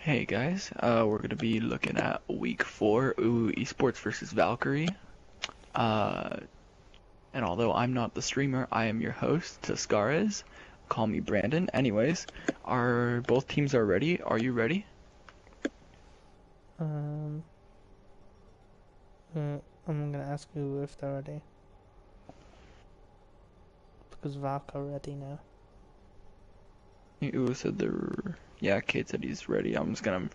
Hey guys, we're gonna be looking at week 4, UwU Esports versus Valkyrie. Uh, and although I'm not the streamer, I am your host, Tascaris. Call me Brandon. Anyways, both teams are ready? Are you ready? Um, I'm gonna ask you if they're ready. Because Valk are ready now. UwU said they're... Yeah, Kate said he's ready. I'm just gonna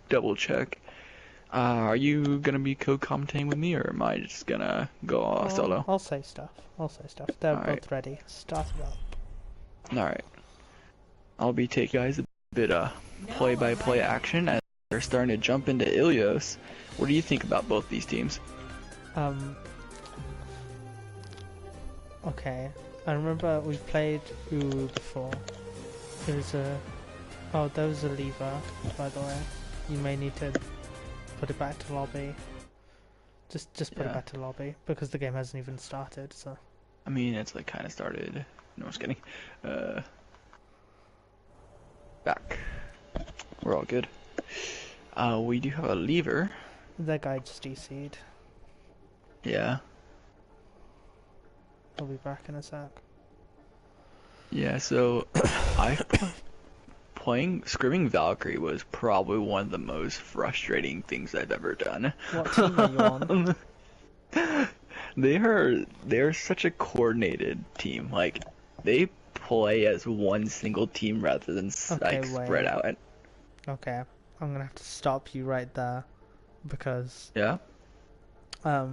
double check. Are you gonna be co-commentating with me, or am I just gonna go solo? I'll say stuff. They're Alright, both ready. Start it up. alright. I'll be taking you guys a bit play-by-play action as they're starting to jump into Ilios. What do you think about both these teams? Okay. I remember we played UwU before. There was a... Oh, there was a lever, by the way. You may need to put it back to lobby. Just put it back to lobby, because the game hasn't even started, so... I mean, it's like kind of started. No, I'm just kidding. Back. We're all good. We do have a lever. That guy just DC'd. Yeah. I'll be back in a sec. Yeah, so scrimming Valkyrie was probably one of the most frustrating things I've ever done. What team are you on? They're such a coordinated team. Like, they play as one single team rather than spread out. Okay, I'm gonna have to stop you right there because Yeah. I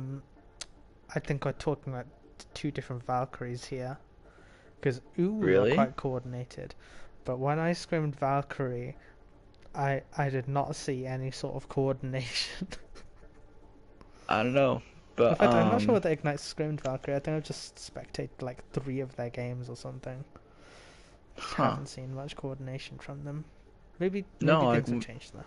think we're talking about two different Valkyries here. Because UwU Really? are quite coordinated, but when I screamed Valkyrie, I did not see any sort of coordination. I don't know, but In fact, I'm not sure whether Ignite screamed Valkyrie. I think I've just spectated like 3 of their games or something. Haven't seen much coordination from them. Maybe things have changed though.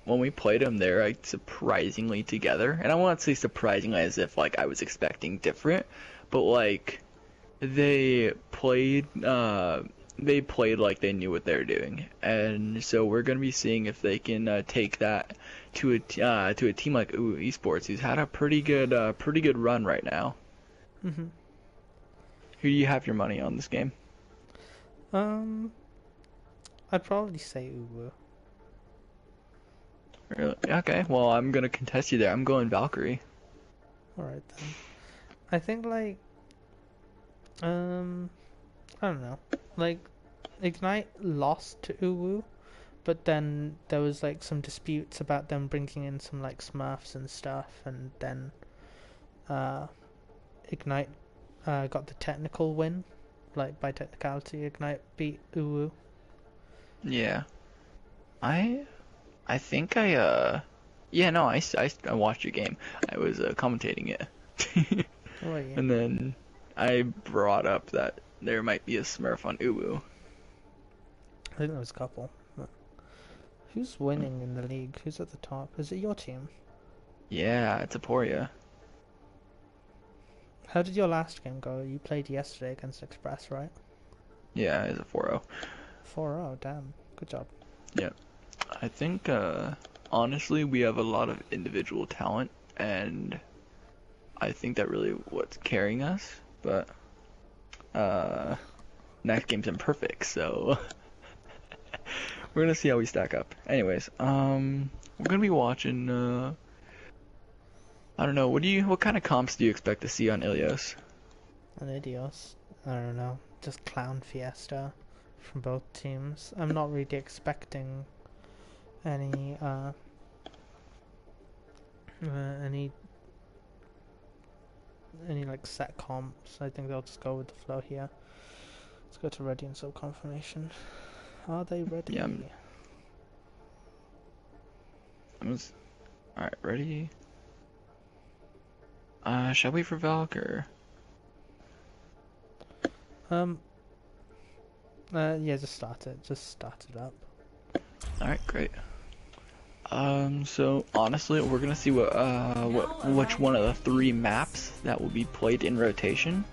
When we played them, they're like surprisingly together, and I won't say surprisingly as if like I was expecting different, but like they played like they knew what they were doing, and so we're gonna be seeing if they can take that to a team like UwU Esports, who's had a pretty good run right now. Mhm. Who do you have your money on this game? I'd probably say UwU. Really? Okay, well, I'm gonna contest you there. I'm going Valkyrie. Alright then. I think like I don't know. Like Ignite lost to UwU, but then there was like some disputes about them bringing in some like Smurfs and stuff, and then Ignite got the technical win. Like by technicality, Ignite beat UwU. Yeah. I think yeah, no, I watched your game. I was commentating it. Oh yeah. And then I brought up that there might be a Smurf on UwU. I think there was a couple. But who's winning in the league? Who's at the top? Is it your team? Yeah, it's Aporia. How did your last game go? You played yesterday against Express, right? Yeah, it's a 4-0. 4-0, damn. Good job. Yeah. I think honestly we have a lot of individual talent, and I think that really what's carrying us, but next game's imperfect, so we're gonna see how we stack up. Anyways, we're gonna be watching I don't know, what kind of comps do you expect to see on Ilios? On Idios, I don't know, just clown fiesta from both teams. I'm not really expecting any like set comps. I think they'll just go with the flow here. Let's go to ready and sub confirmation. Are they ready? Yeah, alright, ready? Shall we for Valkyr? Yeah, just start it. Just start it up. Alright, great. So honestly, we're gonna see which one of the 3 maps that will be played in rotation.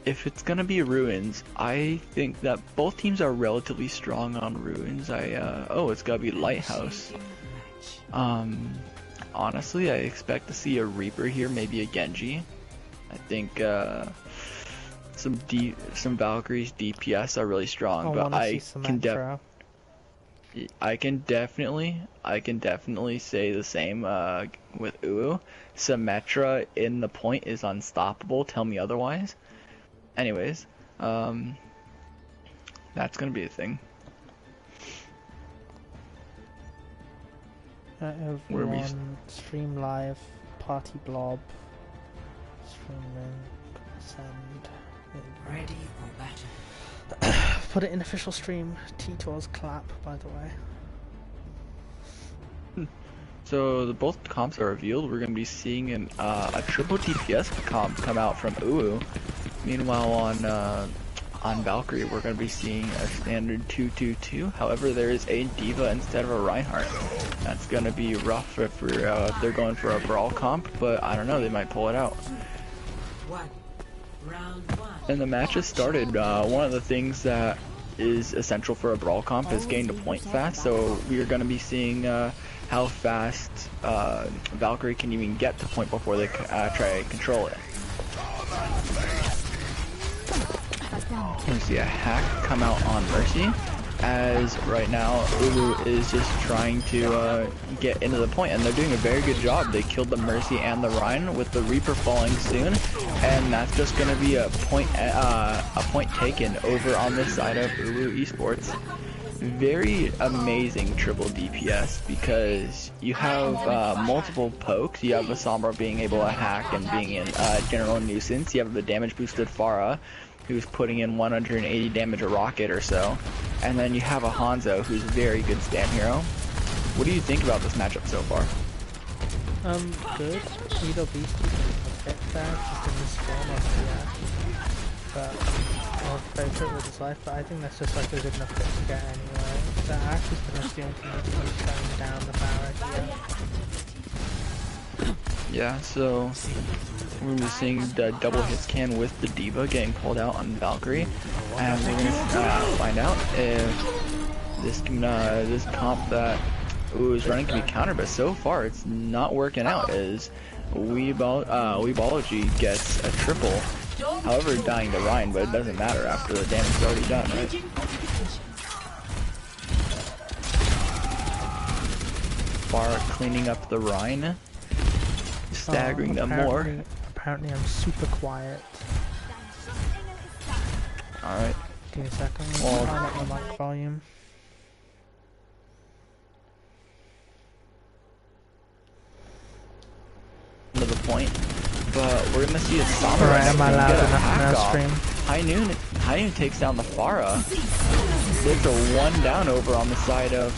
if it's gonna be Ruins, I think that both teams are relatively strong on Ruins. Oh, it's gotta be Lighthouse. Honestly, I expect to see a Reaper here, maybe a Genji. I think some Valkyries DPS are really strong, but I can definitely say the same with UwU. Symmetra in the point is unstoppable. Tell me otherwise. Anyways, that's gonna be a thing. Everyone, stream live, party blob, stream link, send. Ready for battle. Put it in official stream. T-Tor's clap, by the way. So both comps are revealed. We're gonna be seeing a triple DPS comp come out from UwU. Meanwhile, on Valkyrie, we're gonna be seeing a standard 2-2-2. However, there is a D.Va instead of a Reinhardt. That's gonna be rough if they're going for a brawl comp, but I don't know. They might pull it out. And the match has started. One of the things that is essential for a brawl comp is getting to point fast. So we are gonna be seeing how fast Valkyrie can even get to point before they try to control it. We see a hack come out on Mercy, as right now UwU is just trying to get into the point, and they're doing a very good job. They killed the Mercy and the Rhine with the Reaper falling soon, and that's just going to be a point taken over on this side of UwU Esports. Very amazing triple DPS because you have multiple pokes. You have a Sombra being able to hack and being in general nuisance. You have the damage boosted Pharah, who's putting in 180 damage a rocket or so. And then you have a Hanzo, who's a very good spam hero. What do you think about this matchup so far? Good. Either beast you can get there, just in this form of the but I'll face it with his life, but I think that's just like a good enough hit to get anyway. The Axe is pretty much the only thing that can shutting down the power here. Yeah, so we're going to be seeing the double hits can with the D.Va getting pulled out on Valkyrie, and we're going to find out if this comp that UwU is running can be countered, but so far it's not working out as Weebology gets a triple, however dying to Rhine, but it doesn't matter after the damage is already done, right? Far cleaning up the Rhine, staggering them more. Apparently I'm super quiet. Alright. Give me a second, I'll turn up my mic volume. To the point, but we're gonna see a Sombra. Alright, am I loud enough in our stream? High Noon takes down the Pharah. It's a one down over on the side of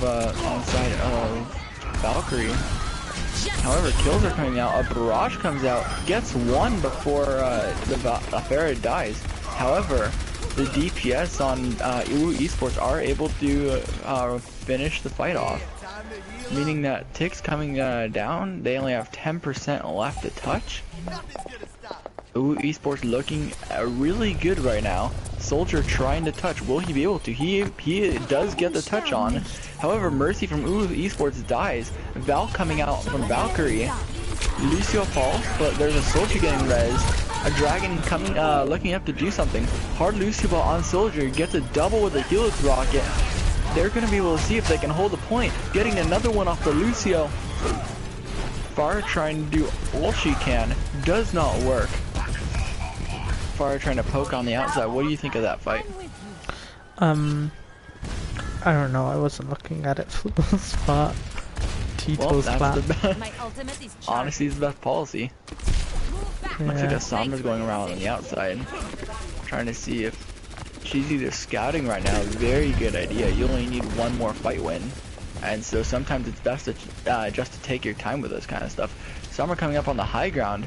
Valkyrie. However, kills are coming out. A barrage comes out, gets one before the Pharah dies. However, the DPS on UwU Esports are able to finish the fight off, meaning that ticks coming down, they only have 10% left to touch. UwU Esports looking really good right now. Soldier trying to touch. Will he be able to? He does get the touch on. However, Mercy from UwU Esports dies. Val coming out from Valkyrie. Lucio falls, but there's a Soldier getting rezzed. A Dragon coming, looking up to do something. Hard Lucio ball on Soldier, gets a double with a Helix rocket. They're going to be able to see if they can hold the point. Getting another one off the Lucio. Pharah trying to do all she can. Does not work. Pharah trying to poke on the outside. What do you think of that fight? I don't know. I wasn't looking at it for the most part. Tito's clap. Honesty is the best policy. Yeah. Looks like a Sombra's going around on the outside. Trying to see if she's either scouting right now. Very good idea. You only need one more fight win. And so sometimes it's best to, just to take your time with this kind of stuff. Sombra coming up on the high ground.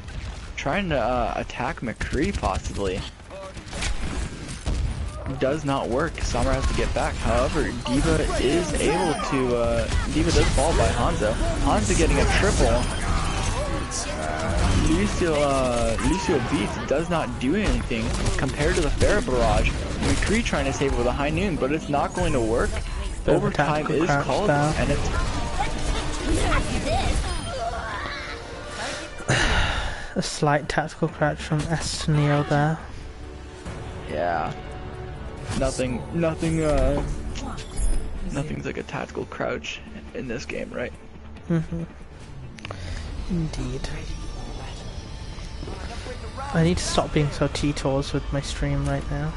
Trying to attack McCree possibly. Does not work. Sombra has to get back. However, D.Va is able to, D.Va does fall by Hanzo. Hanzo getting a triple. Lucio Beats does not do anything compared to the Farah Barrage. McCree trying to save it with a high noon, but it's not going to work. Overtime is called, and it's... A slight tactical crouch from S to Neo there. Yeah. Nothing's like a tactical crouch in this game, right? Indeed. I need to stop being so T-Tors with my stream right now.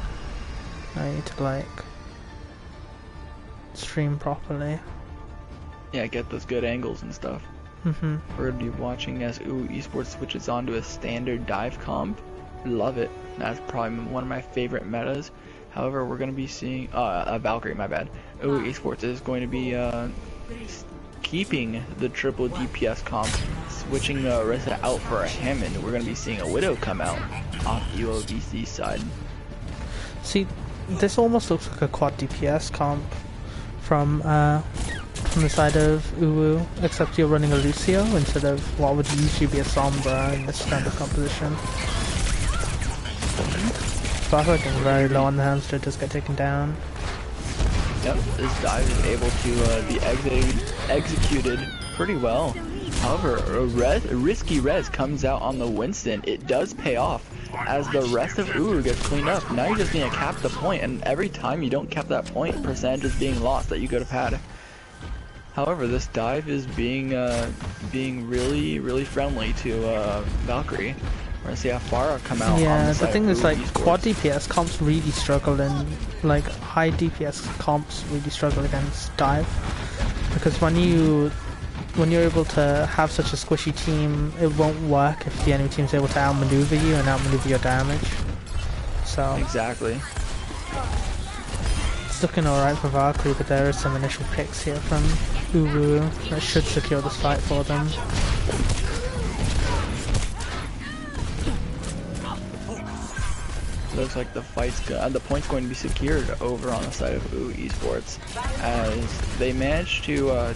I need to like stream properly. Yeah, get those good angles and stuff. We're gonna be watching as UwU Esports switches on to a standard dive comp. Love it. That's probably one of my favorite metas. However, we're gonna be seeing Valkyrie, my bad. UwU Esports is going to be keeping the triple DPS comp, switching Reza out for a Hammond. We're going to be seeing a Widow come out off UOVC side. See, this almost looks like a quad DPS comp from the side of UwU, except you're running a Lucio instead of what would usually be a Sombra in this standard composition. Valkyrie getting very low on the hamster, does get taken down. Yep, this dive is able to be executed pretty well. However, a risky res comes out on the Winston. It does pay off as the rest of UwU gets cleaned up. Now you just need to cap the point, and every time you don't cap that point, percentage is being lost that you could have had. However, this dive is being really friendly to Valkyrie. We're gonna see how far come out. Yeah, on the thing is, like, Esports. quad DPS comps really struggle, and like high DPS comps really struggle against dive, because when you're able to have such a squishy team, it won't work if the enemy team's able to outmaneuver you and outmaneuver your damage. So exactly. It's looking alright for Valkyrie, but there are some initial picks here from UwU that should secure this fight for them. Looks like the point's going to be secured over on the side of UwU Esports, as they managed to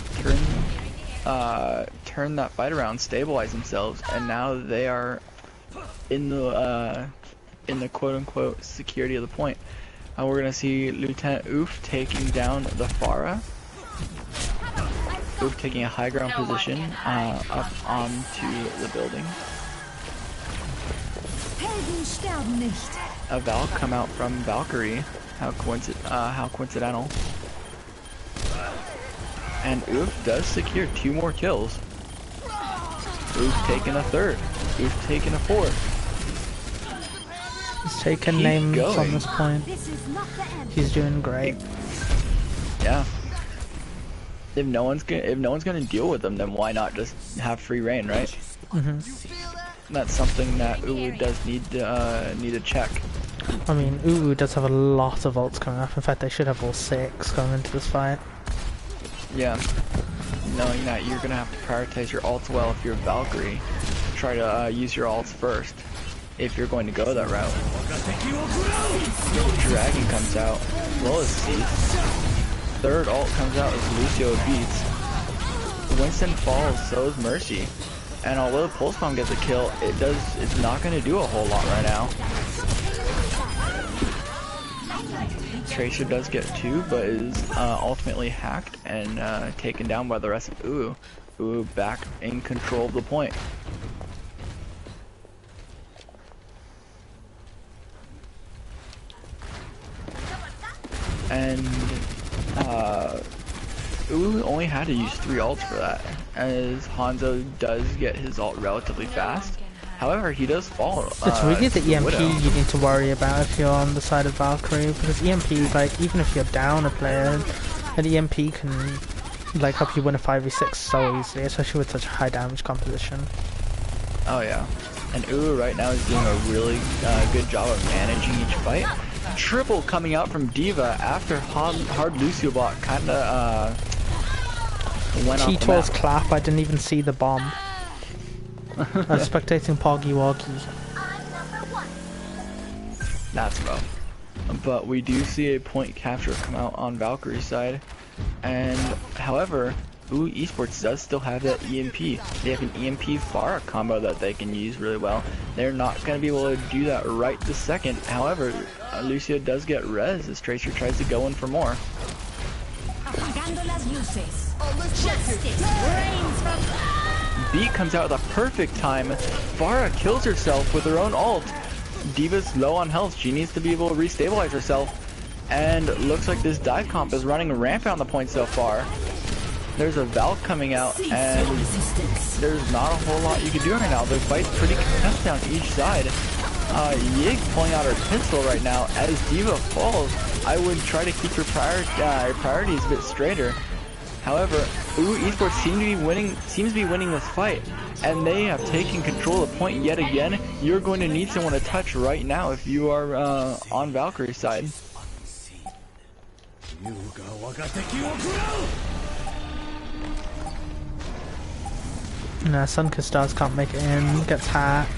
turn that fight around, stabilize themselves, and now they are in the quote-unquote security of the point. We're gonna see Lieutenant Oof taking down the Farah. Oof taking a high ground position up onto the building. A Val come out from Valkyrie. How coincidental. And Oof does secure 2 more kills. Oof taking a 3rd. Oof taking a 4th. He's taking names on this point. He's doing great. Yeah. If no one's gonna deal with them, then why not just have free reign, right? That's something that UwU does need to check. I mean, UwU does have a lot of ults coming up. In fact, they should have all 6 going into this fight. Yeah. Knowing that you're gonna have to prioritize your ults well if you're Valkyrie. Try to use your ults first if you're going to go that route. Dragon comes out. Lois cease. 3rd ult comes out as Lucio beats. Winston falls, so is Mercy. And although the Pulse Bomb gets a kill, it's not going to do a whole lot right now. Tracer does get 2, but is ultimately hacked and taken down by the rest of UwU. UwU back in control of the point. And UwU only had to use 3 ults for that, as Hanzo does get his ult relatively fast. However, he does fall. It's really the EMP Widow. you need to worry about if you're on the side of Valkyrie, because EMP, like, even if you're down a player, an EMP can, like, help you win a 5v6 so easily, especially with such a high damage composition. Oh yeah, and UwU right now is doing a really good job of managing each fight. Triple coming out from D.Va after hard Lucio bot kinda went off the Cheetor's map. clap, I didn't even see the bomb. I was spectating Poggy Woggy. That's rough. But we do see a point capture come out on Valkyrie's side. And however, UwU Esports does still have that EMP. They have an EMP Pharah combo that they can use really well. They're not going to be able to do that right this second. However, Lucio does get res as Tracer tries to go in for more. Beat comes out at the perfect time. Pharah kills herself with her own ult. D.Va's low on health. She needs to be able to restabilize herself. And looks like this dive comp is running rampant on the point so far. There's a Valk coming out, and there's not a whole lot you can do right now. The fight's pretty contested on each side. Yig pulling out her pistol right now. As D.Va falls, I would try to keep your priorities a bit straighter. However, UwU Esports seems to be winning this fight, and they have taken control of the point yet again. You're going to need someone to touch right now if you are on Valkyrie's side. Nah, Sunkiss Stars can't make it in, gets hacked.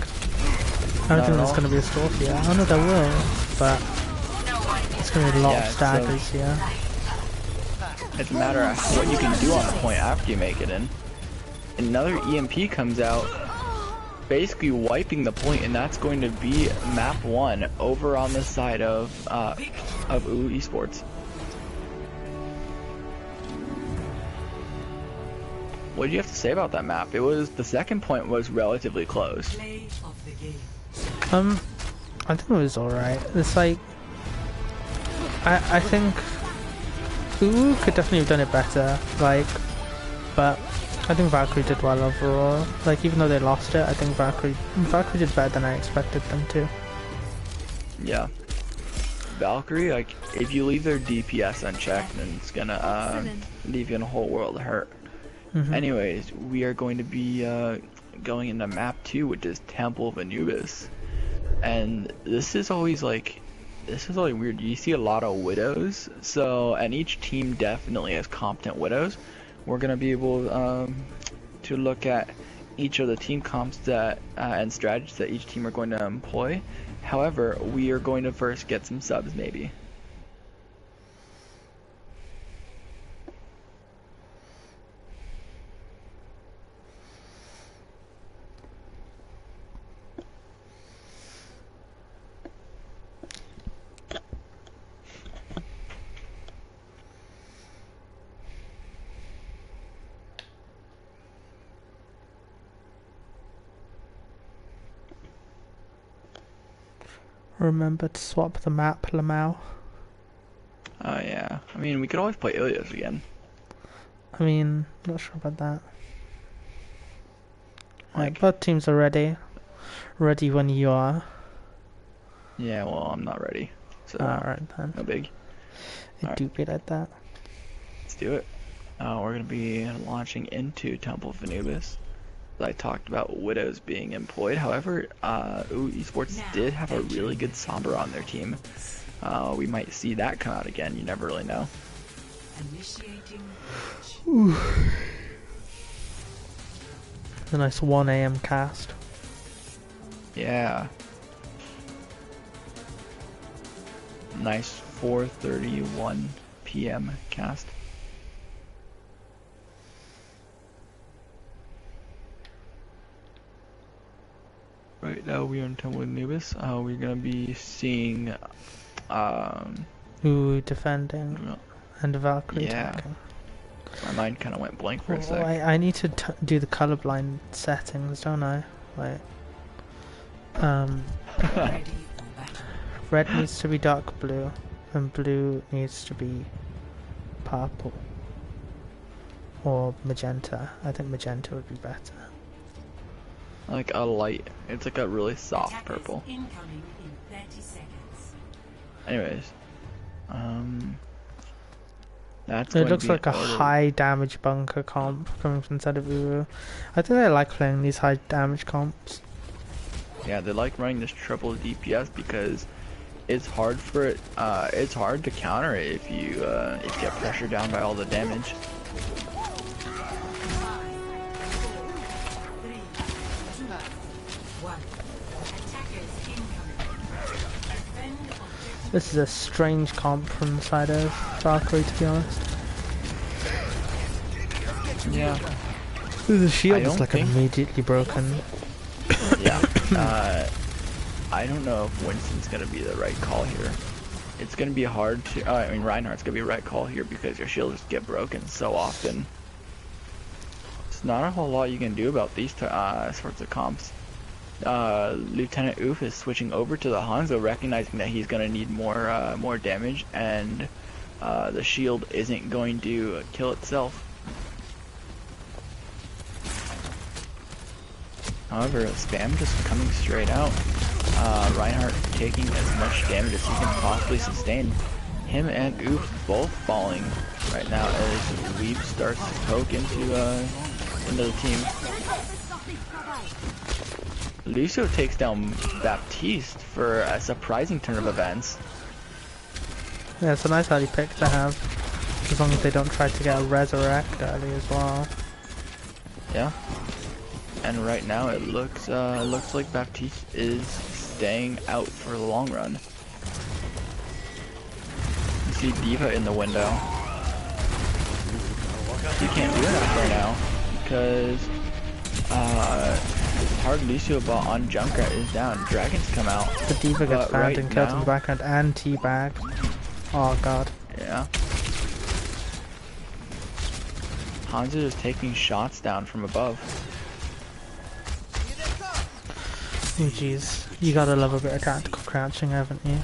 I don't think there's going to be a stall here. I know there will, but it's going to be a lot of staggers here. It's a matter of what you can do on the point after you make it in. Another EMP comes out, basically wiping the point, and that's going to be map 1 over on the side of UwU Esports. What did you have to say about that map? The second point was relatively close. I think it was alright. It's like, I think UwU could definitely have done it better, like, but I think Valkyrie did well overall. Like, even though they lost it, I think Valkyrie did better than I expected them to. Yeah. Valkyrie, like, if you leave their DPS unchecked, then it's gonna leave you in a whole world of hurt. Anyways, we are going to be going into map 2, which is Temple of Anubis. And this is always weird. You see a lot of widows, and each team definitely has competent widows. We're gonna be able to look at each of the team comps that and strategies that each team are going to employ. However, we are going to first get some subs, maybe. Remember to swap the map, Lamau. Oh yeah. I mean, we could always play Ilios again. I mean, not sure about that. Like, both teams are ready. Ready when you are. Yeah, well, I'm not ready. So, alright then. no big. It do be like that. Let's do it. We're going to be launching into Temple of Anubis. I talked about widows being employed. However, UwU Esports did have a really good Sombra on their team. We might see that come out again. You never really know. A nice 1 AM cast. Yeah. Nice 4:31 PM cast. Right now we are in Temple of Anubis. We're gonna be seeing UwU defending and Valkyrie attacking. My mind kind of went blank for a sec. I need to do the colorblind settings, don't I? Like, red needs to be dark blue, and blue needs to be purple or magenta. I think magenta would be better. Like a light, it's like a really soft purple. Anyways, that's it looks like a high damage bunker comp coming from inside of UwU. I think I like playing these high damage comps. Yeah, they like running this triple DPS because it's hard for it. It's hard to counter it if you get pressured down by all the damage. This is a strange comp from the side of Valkyrie, to be honest. Yeah. The shield I is don't like think- immediately broken. Yeah. I don't know if Winston's gonna be the right call here. It's gonna be hard to. I mean, Reinhardt's gonna be the right call here because your shields get broken so often. There's not a whole lot you can do about these sorts of comps. Lieutenant Oof is switching over to the Hanzo, recognizing that he's gonna need more damage, and the shield isn't going to kill itself. However, Spam just coming straight out. Reinhardt taking as much damage as he can possibly sustain. Him and Oof both falling right now as Weeb starts to poke into the team. Lucio takes down Baptiste for a surprising turn of events. Yeah, it's a nice early pick to have, as long as they don't try to get a resurrect early as well. Yeah. And right now it looks like Baptiste is staying out for the long run. You see D.Va in the window. She can't do enough right now because hard Lucio bot on Junkrat is down. Dragons come out. The D.Va gets banned right and killed in now- the background and teabag. Oh god. Yeah. Hanzo is taking shots down from above. Oh jeez. You gotta love a bit of tactical crouching, haven't you?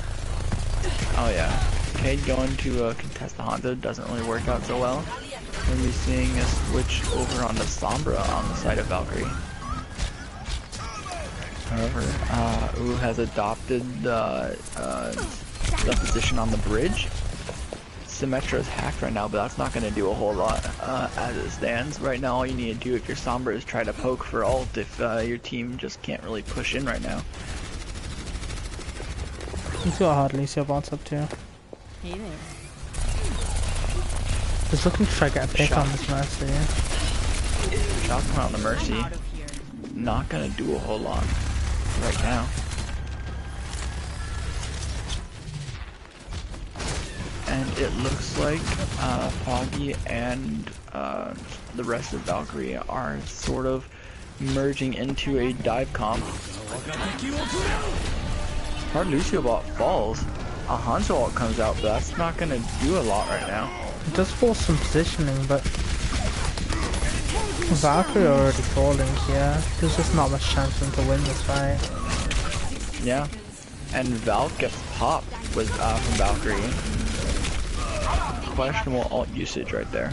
Oh yeah. Cade going to contest the Hanzo doesn't really work out so well. We'll be seeing a switch over on the Sombra on the side of Valkyrie. However, UwU has adopted the position on the bridge. Symmetra is hacked right now, but that's not going to do a whole lot as it stands. Right now, all you need to do if you're Sombra is try to poke for ult if your team just can't really push in right now. You see what hard Lucio bot's up to. He's looking to try to get a pick on this Mercy. Shot coming out on the Mercy. Not going to do a whole lot right now. And it looks like Poggy and the rest of Valkyrie are sort of merging into a dive comp. Hard Lucio bot falls. A Hanzo ult comes out, but that's not going to do a lot right now. It does force some positioning, but Valkyrie already falling here. There's just not much chance for him to win this fight. Yeah. And Valk gets popped with from Valkyrie. Questionable ult usage right there.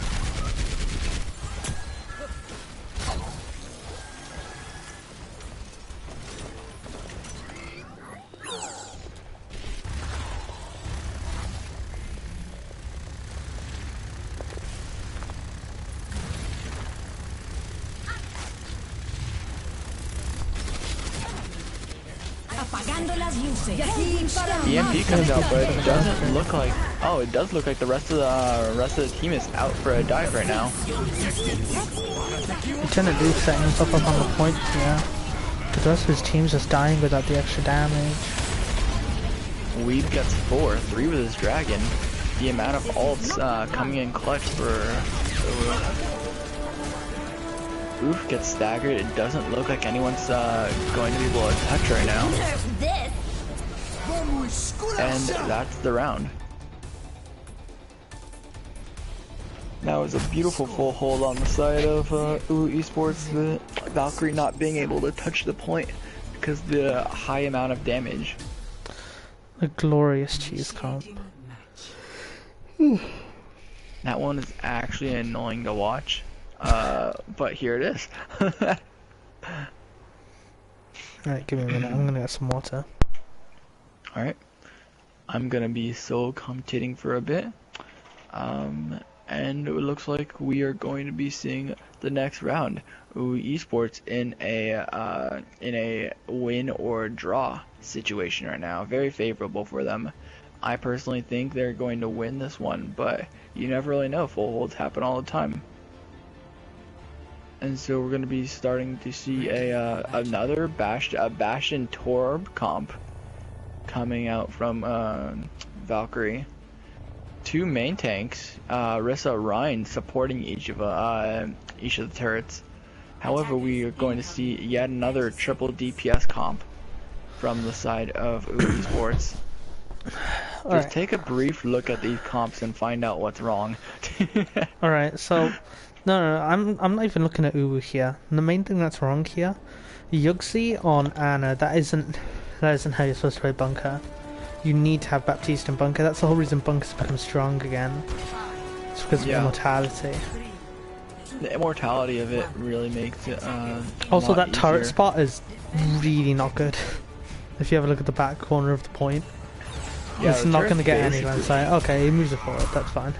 EMP comes out, but it doesn't look like. Oh, it does look like the rest of the team is out for a dive right now. Lieutenant Duke setting himself up on the point here. The rest of his team's just dying without the extra damage. Weeb gets 3 with his dragon. The amount of ults coming in clutch for Oof gets staggered. It doesn't look like anyone's going to be able to touch right now. And that's the round. That was a beautiful full hold on the side of UwU Esports. The Valkyrie not being able to touch the point because the high amount of damage. A glorious cheese comp. That one is actually annoying to watch. But here it is. Alright, give me a minute. I'm gonna get some water. Alright. I'm gonna be solo commentating for a bit. And it looks like we are going to be seeing the next round. UwU Esports in a win or draw situation right now. Very favorable for them. I personally think they're going to win this one, but you never really know. Full holds happen all the time. And so we're going to be starting to see another Bastion Torb comp coming out from Valkyrie. two main tanks, Rissa, Ryan, supporting each of the turrets. However, we are going to see yet another triple DPS comp from the side of UwU Esports. Just take a brief look at these comps and find out what's wrong. Alright, so no, I'm not even looking at UwU here. The main thing that's wrong here, Yuxi on Ana, that isn't how you're supposed to play Bunker. You need to have Baptiste and Bunker. That's the whole reason Bunker's become strong again. It's because of immortality. The immortality of it really makes it also, that easier. turret spot is really not good. If you ever look at the back corner of the point, it's not going to get any land sight. Okay, he moves it forward, that's fine.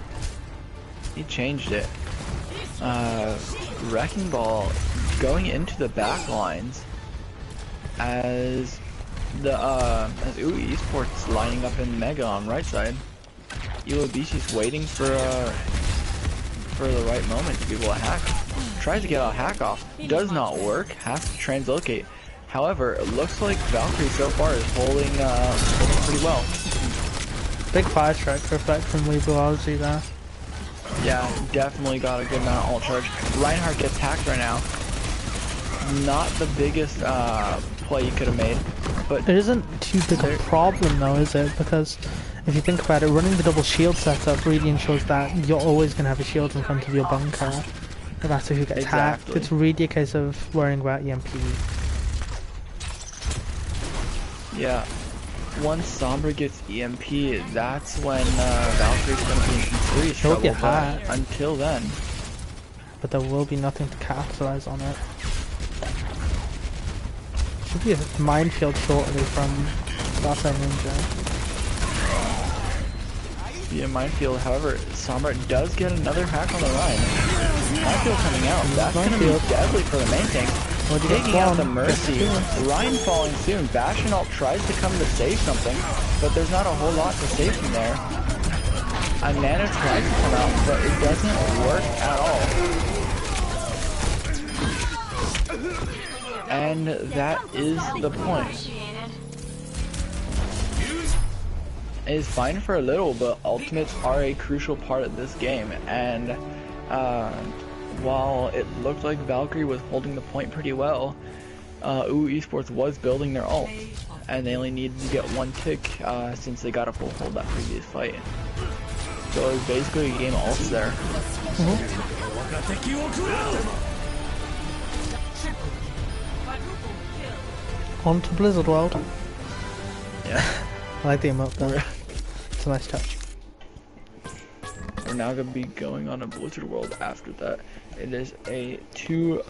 He changed it. Wrecking Ball going into the back lines as UwU Esports lining up in Mega on right side. UwU's waiting for the right moment to be able to hack. Tries to get a hack off, does not work, has to translocate. However, it looks like Valkyrie so far is holding pretty well. Big fire strike reflect from UwU there. Yeah, definitely got a good amount of ult charge. Reinhardt gets hacked right now. Not the biggest play you could have made, but it isn't too big a problem though, is it? Because if you think about it, running the double shield setup really ensures that you're always going to have a shield in front of your bunker, no matter who gets hacked. It's really a case of worrying about EMP. Yeah, once Sombra gets EMP, that's when Valkyrie's going to be in serious trouble, but until then. But there will be nothing to capitalize on it. Should be a minefield shortly from Last Ninja. Be a minefield, however, Sombra does get another hack on the Rhine. Minefield coming out, that's going to be deadly for the main tank. Taking out the Mercy, Ryan falling soon. Bastion ult tries to come to save something, but there's not a whole lot to save from there. Nana tries to come out, but it doesn't work at all. And that is the point. It is fine for a little, but ultimates are a crucial part of this game, and while it looked like Valkyrie was holding the point pretty well, UwU Esports was building their ult, and they only needed to get one tick since they got a full hold that previous fight. So it was basically a game of ults there. On to Blizzard World. Yeah. I like the emote there. It's a nice touch. We're now going to be going on a Blizzard World after that. It is a 2-0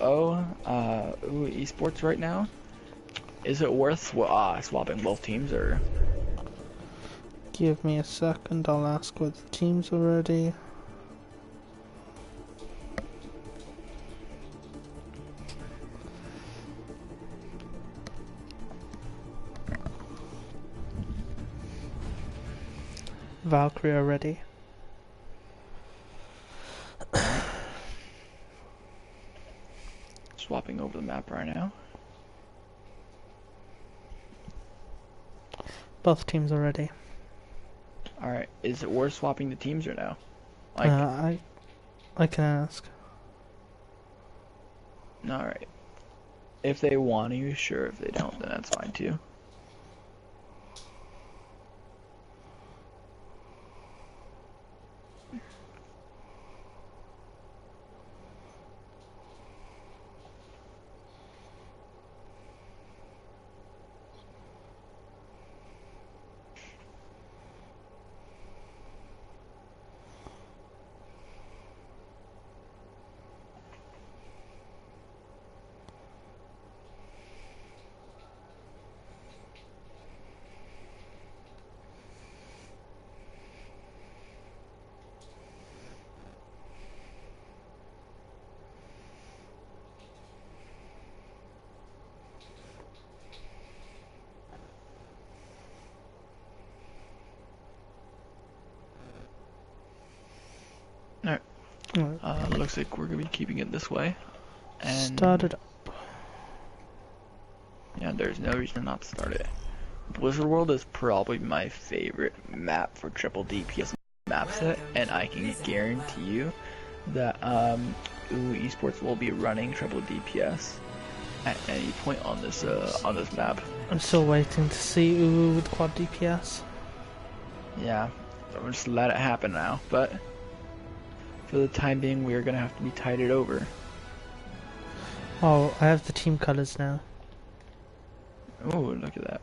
UwU Esports right now. Is it worth swapping both teams, or? Give me a second, I'll ask what the teams are ready. Valkyrie are ready. Swapping over the map right now. Both teams are ready. Alright, is it worth swapping the teams or no? Like, I can ask. Alright. If they want to, sure. If they don't, then that's fine too. Alright. Looks like we're gonna be keeping it this way. And start it up. Yeah, there's no reason not to start it. Blizzard World is probably my favorite map for triple DPS map set, and I can guarantee you that UwU Esports will be running triple DPS at any point on this map. I'm still waiting to see UwU with quad DPS. Yeah, we'll just let it happen now, but for the time being we are gonna have to be tided over. Oh, I have the team colors now. Oh, look at that.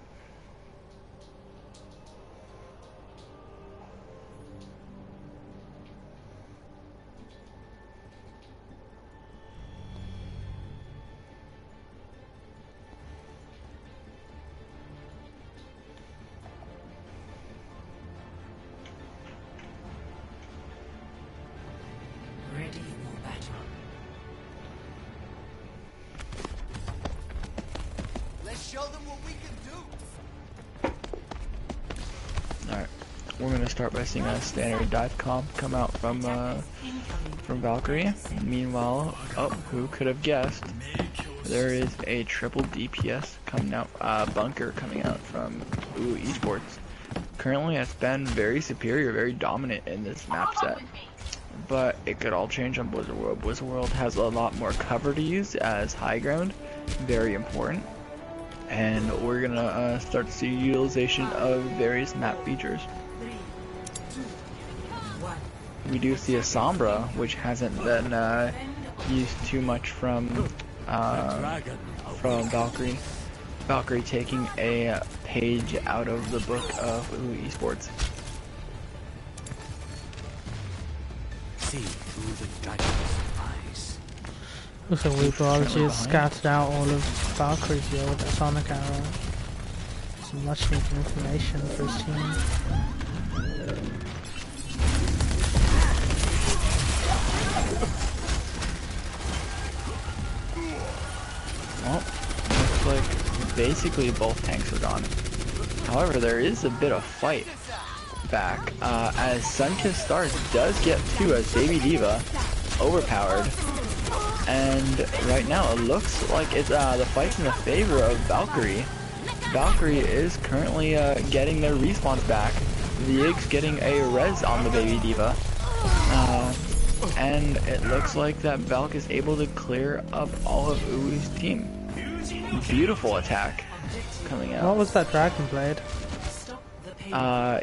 Ready for battle. Let's show them what we can do. Alright, we're gonna start by seeing a standard dive comp come out from Valkyrie. Meanwhile, oh, who could have guessed? There is a triple DPS coming out, bunker coming out from UwU Esports. Currently, it's been very superior, very dominant in this map set. But it could all change on Blizzard World. Blizzard World has a lot more cover to use as high ground, very important. And we're gonna start to see utilization of various map features. We do see a Sombra, which hasn't been used too much from Valkyrie. Valkyrie taking a page out of the book of UwU Esports. See through the diamond's eyes. Looks like Weeblology has scattered out all of Valkyrie's here with the Sonic Arrow. Some much needed information for his team. Well, looks like basically both tanks are gone. However, there is a bit of fight back, as Sunkissed Stars does get 2 as Baby Diva overpowered, and right now it looks like it's the fight's in the favor of Valkyrie. Valkyrie is currently getting their respawns back. The Yig's getting a res on the Baby Diva, and it looks like that Valk is able to clear up all of UwU's team. Beautiful attack coming out. What was that Dragon Blade?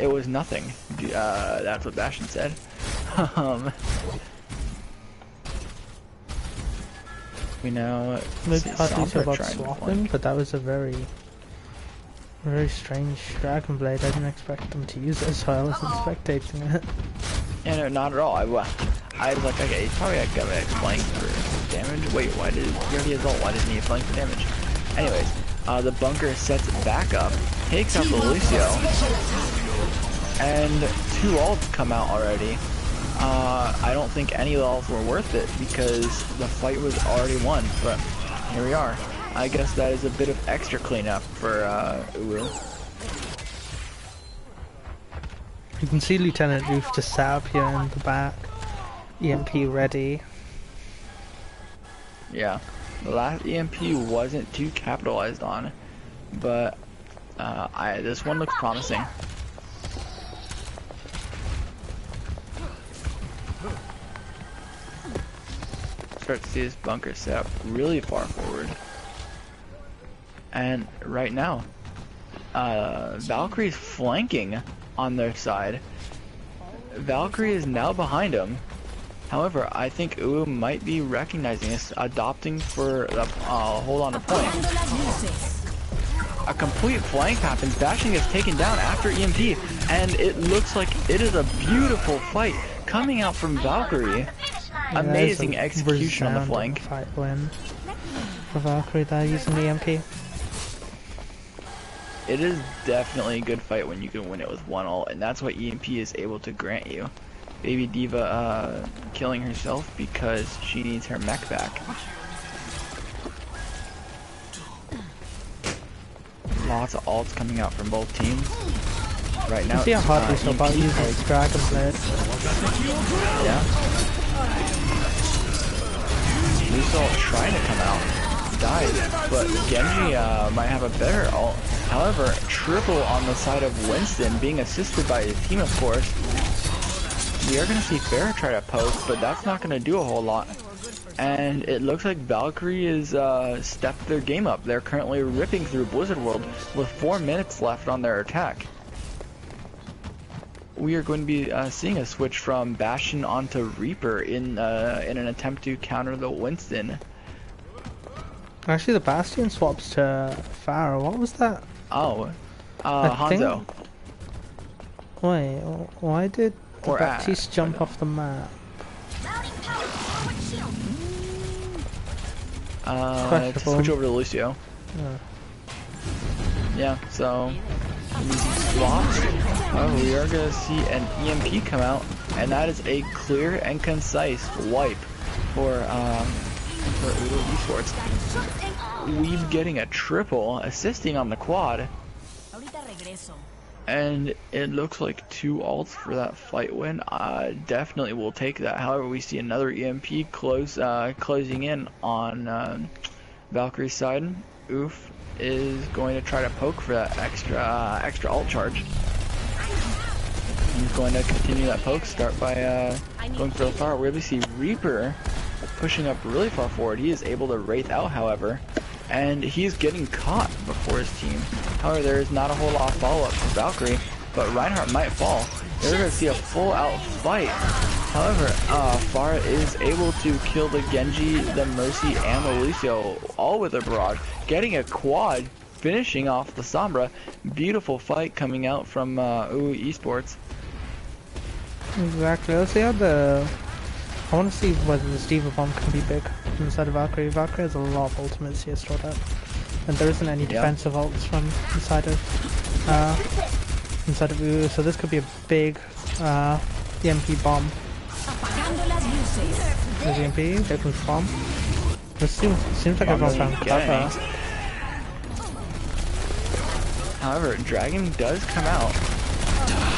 It was nothing. That's what Bastion said. We now Maybe see thought these were Sombra about trying to swapping, flank. but that was a very strange Dragon Blade. I didn't expect them to use it, so I wasn't spectating it. Yeah, no, not at all. I was like, okay, he's probably gonna flank for damage. Wait, why did he already has ult? Why doesn't he flank for damage? Anyways, the bunker sets it back up, takes out the Lucio, and 2 ults come out already. I don't think any of the ults were worth it because the fight was already won, but here we are. I guess that is a bit of extra cleanup for UwU. You can see Lieutenant Roof just sat up here in the back. EMP ready. Yeah, the last EMP wasn't too capitalized on, but this one looks promising. Start to see this bunker set up really far forward, and right now, Valkyrie's flanking on their side. Valkyrie is now behind him. However, I think UwU might be recognizing this, adopting for the hold on to point. A complete flank happens. Bastion gets taken down after EMP, and it looks like it is a beautiful fight coming out from Valkyrie. Yeah, Amazing execution on the flank. Fight win for Valkyrie there using the EMP. It is definitely a good fight when you can win it with 1 ult, and that's what EMP is able to grant you. Baby Diva killing herself because she needs her mech back. Lots of ults coming out from both teams. Right now, See how hard he's about EMP using his Dragon Blade. Yeah. Lucio trying to come out. Died. But Genji might have a better ult. However, triple on the side of Winston, being assisted by his team, of course. we are going to see Pharah try to poke, but that's not going to do a whole lot. And it looks like Valkyrie is stepped their game up. They're currently ripping through Blizzard World with 4 minutes left on their attack. We are going to be seeing a switch from Bastion onto Reaper in an attempt to counter the Winston. Actually, the Bastion swaps to Pharah. What was that? Oh, Hanzo. Wait, why did the Or Baptiste jump off the map? To switch over to Lucio. Yeah, so using swaps. We are gonna see an EMP come out, and that is a clear and concise wipe for UwU Esports. Weeb getting a triple, assisting on the quad. And it looks like 2 ults for that fight win. Definitely will take that. However, we see another EMP closing in on Valkyrie's side. Oof is going to try to poke for that extra ult charge. He's going to continue that poke. Start by going for the far. We're able to see Reaper pushing up really far forward. He is able to wraith out, however, and he's getting caught before his team. However, there is not a whole lot of follow-up for Valkyrie, but Reinhardt might fall. They're going to see a full-out fight. However, Pharah is able to kill the Genji, the Mercy, and the Lucio, all with a barrage, getting a quad, finishing off the Sombra. Beautiful fight coming out from UwU Esports. Exactly. Let's see how I want to see whether the Diva Bomb can be big inside of Valkyrie. Valkyrie has a lot of ultimates here stored up, and there isn't any defensive ults from inside of UwU, so this could be a big EMP bomb. There's EMP, there comes bomb. This seems like everyone's found cover. However, Dragon does come out,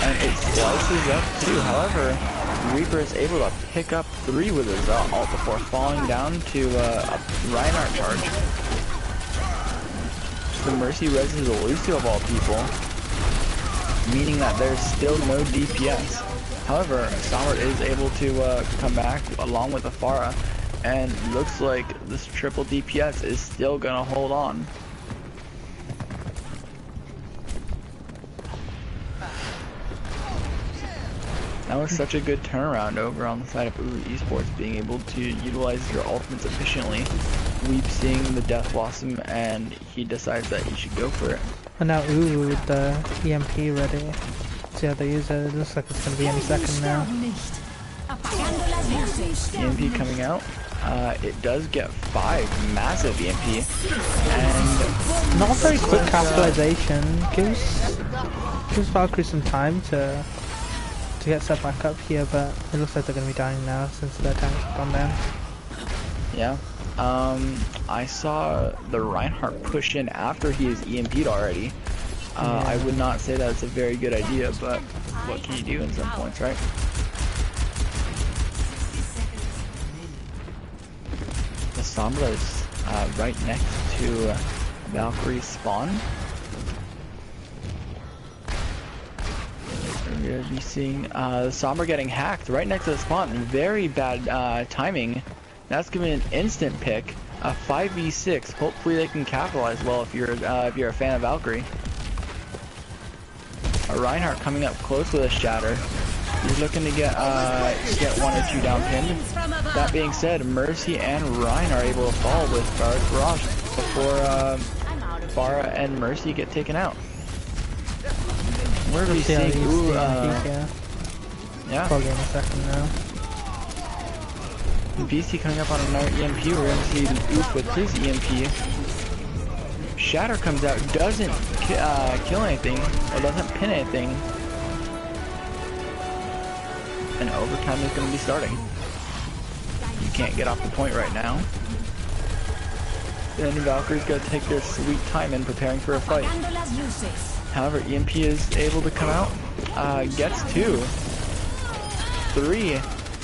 and it slices up too. However, Reaper is able to pick up 3 with his ult before falling down to a Reinhardt charge. The Mercy reses the Lucio of all people, meaning that there's still no DPS. However, Sombra is able to come back along with the Pharah, and looks like this triple DPS is still gonna hold on. That was such a good turnaround over on the side of UwU Esports, being able to utilize your ultimates efficiently. Weep seeing the Death Blossom, and he decides that he should go for it. And now UwU with the EMP ready. See how they use it. It looks like it's going to be any second now. EMP coming out. It does get 5 massive EMP, and not very quick capitalization. Gives Valkyrie some time to get set back up here, but it looks like they're going to be dying now since their tank's gone down. Yeah. I saw the Reinhardt push in after he is EMP'd already. I would not say that's a very good idea, but what can you do in some points, right? The Sombra is right next to Valkyrie's spawn. We're going to be seeing the Sombra getting hacked right next to the spawn. Very bad timing. That's giving an instant pick, a 5v6. Hopefully they can capitalize well if you're a fan of Valkyrie. Reinhardt coming up close with a shatter. He's looking to get 1 or 2 down pinned. That being said, Mercy and Rein are able to fall with Pharah's barrage before Pharah and Mercy get taken out. We're gonna be seeing yeah. Probably in a second now. BC coming up on another EMP. We're gonna see Oof with his EMP. Shatter comes out, doesn't kill anything, or doesn't pin anything. And overtime is gonna be starting. You can't get off the point right now. Then Valkyrie's gonna take their sweet time in preparing for a fight. However, EMP is able to come out, gets 2, 3,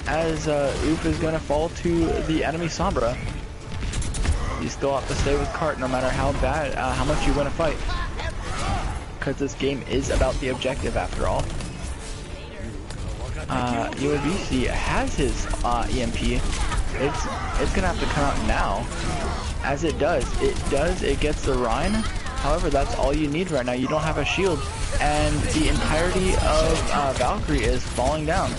as Oof is gonna fall to the enemy Sombra. You still have to stay with Cart no matter how bad, how much you win a fight. Because this game is about the objective after all. UwU has his EMP. It's gonna have to come out now. As it does, it gets the Rhine. However, that's all you need right now. You don't have a shield, and the entirety of Valkyrie is falling down.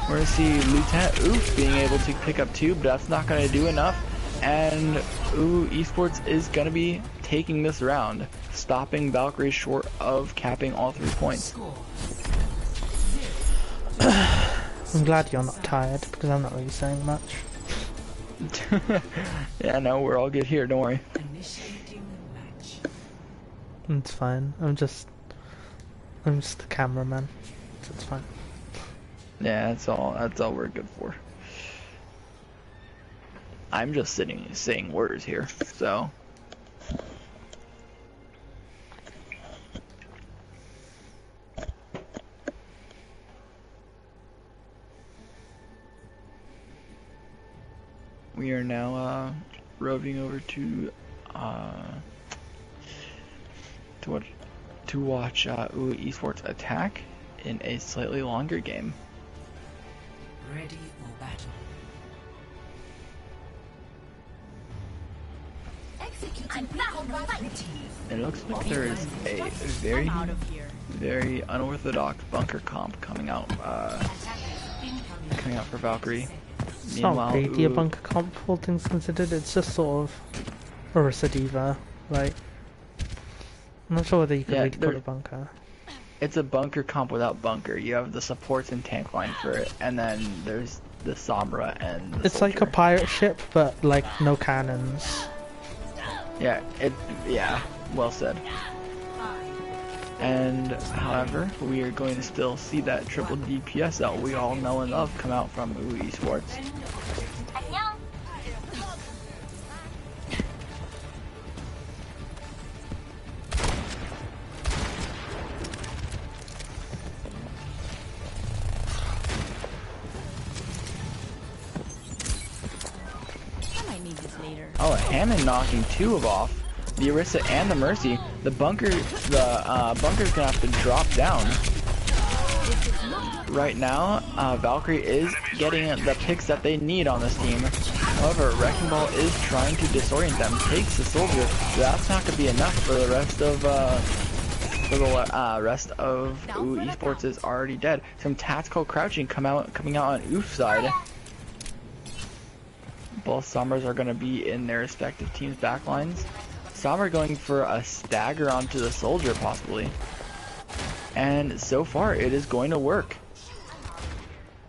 We're gonna see Lieutenant Oof being able to pick up 2, but that's not gonna do enough. And UwU Esports is gonna be taking this round, stopping Valkyrie short of capping all 3 points. I'm glad you're not tired, because I'm not really saying much. Yeah, no, we're all good here, don't worry. It's fine. I'm just the cameraman, so it's fine. Yeah, that's all we're good for. I'm just saying words here, so. We are now roving over to watch UwU Esports attack in a slightly longer game. Ready for battle. It looks like there is a very unorthodox bunker comp coming out for Valkyrie. It's not really a bunker comp, all things considered. It's just sort of a Recidiva, like. I'm not sure whether you could really call it a bunker. It's a bunker comp without bunker. You have the supports and tank line for it, and then there's the Sombra and the It's soldier. like a pirate ship, but like no cannons. Yeah, well said. And however, we are going to still see that triple DPS that we all know and love come out from UwU Esports. Oh, Hammond knocking 2 off. The Orisa and the Mercy. The bunker's gonna have to drop down. Right now, Valkyrie is getting the picks that they need on this team. However, Wrecking Ball is trying to disorient them. Takes the soldier. That's not gonna be enough for the rest of UwU Esports is already dead. Some tactical crouching coming out on Oof's side. Both Sombras are going to be in their respective teams' backlines. Sombra going for a stagger onto the soldier, possibly. And so far, it is going to work.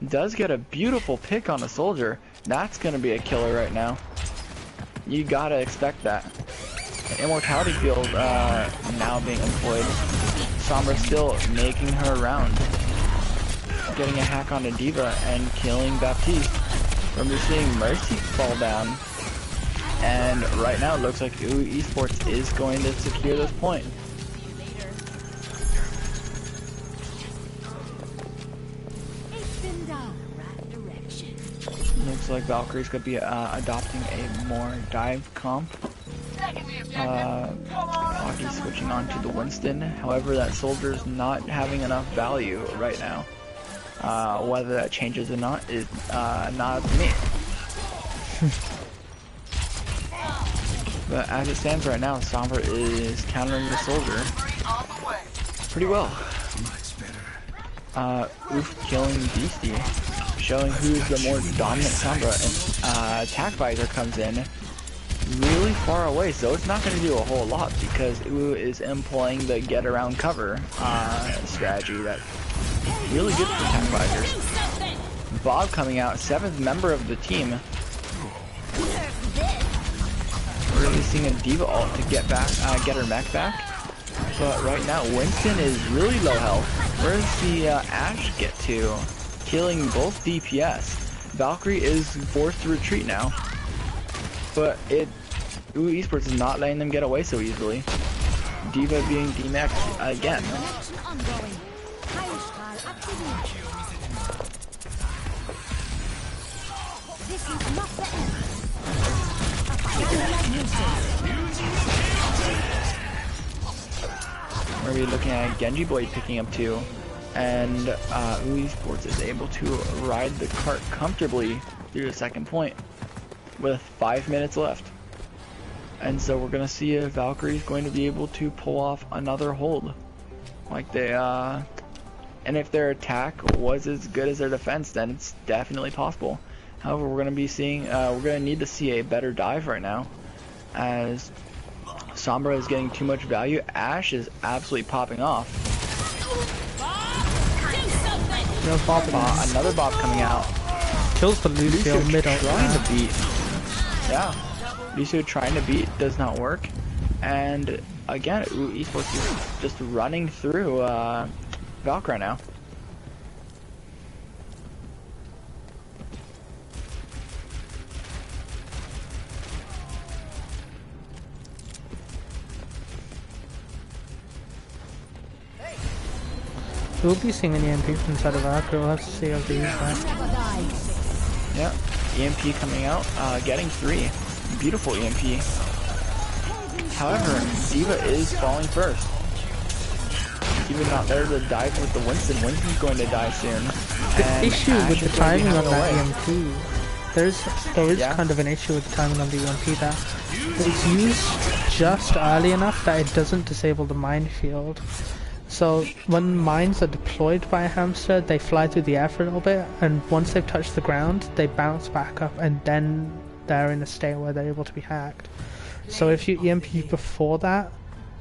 Does get a beautiful pick on the soldier. That's going to be a killer right now. You gotta expect that. Immortality field now being employed. Sombra still making her round. Getting a hack on a Diva and killing Baptiste. We're seeing Mercy fall down, and right now it looks like UwU Esports is going to secure this point. Looks like Valkyrie's going to be adopting a more dive comp. Hockey switching on to the Winston. However, that soldier's not having enough value right now. Whether that changes or not is not up to me. But as it stands right now, Sombra is countering the soldier pretty well. Oof killing Beastie, showing who's the more dominant Sombra, and Attack Visor comes in really far away, so it's not going to do a whole lot because UwU is employing the get around cover strategy that really good for Attack Visors. Bob coming out, 7th member of the team. We're releasing a Diva ult to get her mech back. But right now, Winston is really low health. Where does the Ashe get to? Killing both DPS. Valkyrie is forced to retreat now. But UwU Esports is not letting them get away so easily. Diva being demexed again. We're gonna be looking at Genji Boy picking up 2. and UwU Esports is able to ride the cart comfortably through the second point with 5 minutes left. And so we're gonna see if Valkyrie is going to be able to pull off another hold, like they and if their attack was as good as their defense, then it's definitely possible. However, we're gonna be seeing we're gonna need to see a better dive right now, as Sombra is getting too much value. Ashe is absolutely popping off. No bop. Another bop coming out. Kills for Lucio middle. Trying to beat. Yeah. Lucio trying to beat does not work. And again, Esports is just running through Valk right now. We'll be seeing an EMP from inside of Valkyrie. We'll have to see how they use that. Yeah, EMP coming out, getting 3. Beautiful EMP. However, D.Va is falling first. Even not there to dive with the Winston. Winston's going to die soon. The issue Ashe with the is going to be timing on hung that away. EMP, there is kind of an issue with the timing on the EMP that it's used just early enough that it doesn't disable the minefield. So when mines are deployed by a hamster, they fly through the air for a little bit, and once they've touched the ground, they bounce back up, and then they're in a state where they're able to be hacked. So if you EMP before that,